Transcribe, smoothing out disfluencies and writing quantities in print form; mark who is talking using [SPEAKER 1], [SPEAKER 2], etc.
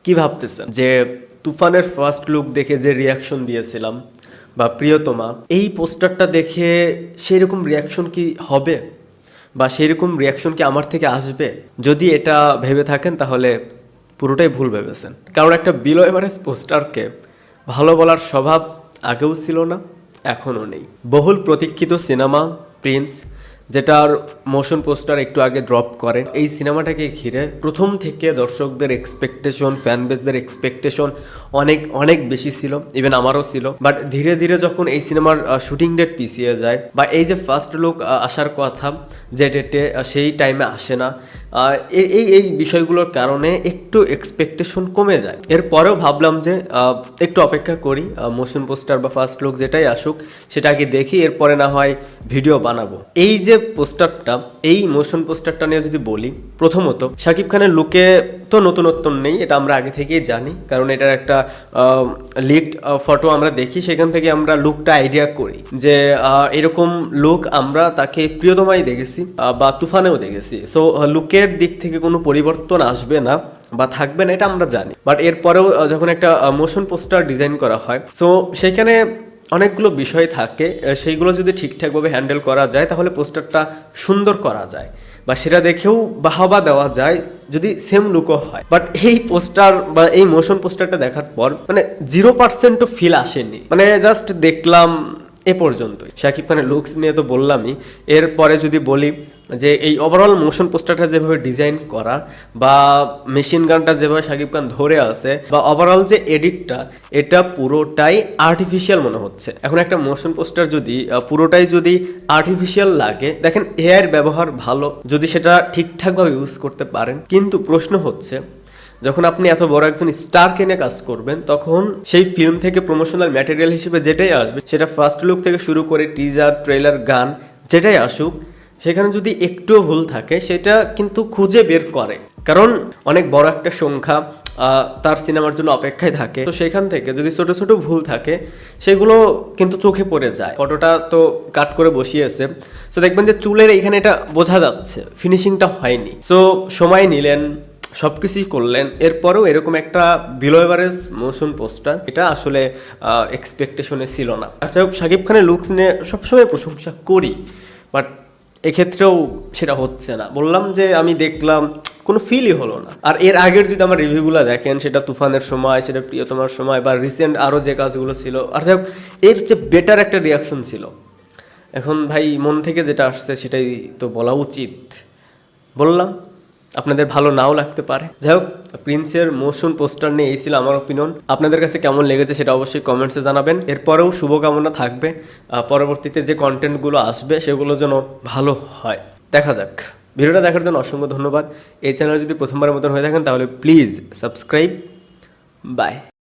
[SPEAKER 1] কি ভাবতেছেন যে তুফানের ফার্স্ট লুক দেখে যে রিয়াকশন দিয়েছিলাম বা প্রিয়তমা, এই পোস্টারটা দেখে সেই রকম রিয়াকশন কি হবে বা সেই রকম রিয়াকশন কি আমার থেকে আসবে? যদি এটা ভেবে থাকেন তাহলে পুরোটাই ভুল ভেবেছেন। কারণ একটা বিলো এভারেজ পোস্টারকে ভালো বলার স্বভাব আগেও ছিল না, এখনও নেই। বহুল প্রতীক্ষিত সিনেমা প্রিন্স, যেটার মোশন পোস্টার একটু আগে ড্রপ করে, এই সিনেমাটাকে ঘিরে প্রথম থেকে দর্শকদের এক্সপেকটেশন, ফ্যান বেসদের এক্সপেকটেশন অনেক অনেক বেশি ছিল, ইভেন আমারও ছিল। বাট ধীরে ধীরে যখন এই সিনেমার শুটিং ডেট পিছিয়ে যায় বা এই যে ফার্স্ট লুক আসার কথা যে ডেটে সেই টাইমে আসে না, এই এই বিষয়গুলোর কারণে একটু এক্সপেকটেশন কমে যায়। এরপরেও ভাবলাম যে একটু অপেক্ষা করি, মোশন পোস্টার বা ফার্স্ট লুক যেটাই আসুক সেটা আগে দেখি, এরপরে না হয় ভিডিও বানাবো। এই যে পোস্টারটা, এই মোশন পোস্টারটা নিয়ে যদি বলি, প্রথমত শাকিব খানের লুকে তো নতুনত্ব নেই, এটা আমরা আগে থেকেই জানি, কারণ এটার একটা লিকড ফটো আমরা দেখি, সেখান থেকে আমরা লুকটা আইডিয়া করি যে এরকম লুক আমরা তাকে প্রিয়তমাই দেখেছি বা তুফানেও দেখেছি। সো লুকের দিক থেকে কোনো পরিবর্তন আসবে না বা থাকবে না, এটা আমরা জানি। বাট এরপরেও যখন একটা মোশন পোস্টার ডিজাইন করা হয়, সো সেখানে অনেকগুলো বিষয় থাকে, সেইগুলো যদি ঠিকঠাকভাবে হ্যান্ডেল করা যায় তাহলে পোস্টারটা সুন্দর করা যায় বা সেটা দেখেও বাহবা দেওয়া যায় যদি সেম লুকও হয়। বাট এই পোস্টার বা এই মোশন পোস্টারটা দেখার পর মানে 0% ফিল আসেনি, মানে জাস্ট দেখলাম এ পর্যন্তই। শাকিব খানের লুকস নিয়ে তো বললামই, এরপরে যদি বলি যে এই ওভারঅল মোশন পোস্টারটা যেভাবে ডিজাইন করা বা মেশিন গানটা যেভাবে শাকিব খান ধরে আছে বা ওভারঅল যে এডিটটা, এটা পুরোটাই আর্টিফিশিয়াল মনে হচ্ছে। এখন একটা মোশন পোস্টার যদি পুরোটাই যদি আর্টিফিশিয়াল লাগে, দেখেন এআইয়ের ব্যবহার ভালো যদি সেটা ঠিকঠাকভাবে ইউজ করতে পারেন, কিন্তু প্রশ্ন হচ্ছে যখন আপনি এত বড় একজন স্টার কিনে কাজ করবেন, তখন সেই ফিল্ম থেকে প্রমোশনাল ম্যাটেরিয়াল হিসেবে যেটাই আসবে, সেটা ফার্স্ট লুক থেকে শুরু করে টিজার, ট্রেলার, গান যেটাই আসুক, সেখানে যদি একটুও ভুল থাকে সেটা কিন্তু খুঁজে বের করে, কারণ অনেক বড় একটা সংখ্যা তার সিনেমার জন্য অপেক্ষায় থাকে। তো সেখান থেকে যদি ছোট ছোট ভুল থাকে সেগুলো কিন্তু চোখে পড়ে যায়। ফটোটা তো কাট করে বসিয়েছে, সো দেখবেন যে চুলের এইখানে এটা বোঝা যাচ্ছে ফিনিশিংটা হয়নি। সো সময় নিলেন, সব কিছুই করলেন, এরপরেও এরকম একটা বিলো এভারেজ মোশন পোস্টার, এটা আসলে এক্সপেকটেশনে ছিল না। আচ্ছা, শাকিব খানের লুকস নিয়ে সবসময় প্রশংসা করি, বাট এক্ষেত্রেও সেটা হচ্ছে না। বললাম যে আমি দেখলাম কোনো ফিলই হলো না। আর এর আগের যদি আমার রিভিউগুলো দেখেন, সেটা তুফানের সময়, সেটা প্রিয়তমার সময় বা রিসেন্ট আরও যে কাজগুলো ছিল, আর যাই হোক এর যে বেটার একটা রিয়াকশন ছিল। এখন ভাই মন থেকে যেটা আসছে সেটাই তো বলা উচিত। বললাম, আপনাদের ভালো নাও লাগতে পারে। যাই হোক, প্রিন্সের মোশন পোস্টার নিয়ে এই ছিল আমার ওপিনিয়ন। আপনাদের কাছে কেমন লেগেছে সেটা অবশ্যই কমেন্টসে জানাবেন। এরপরেও শুভকামনা থাকবে পরবর্তীতে যে কন্টেন্টগুলো আসবে সেগুলো যেন ভালো হয়। দেখা যাক। ভিডিওটা দেখার জন্য অসংখ্য ধন্যবাদ। এই চ্যানেল যদি প্রথমবারের মতন হয়ে থাকেন তাহলে প্লিজ সাবস্ক্রাইব। বাই।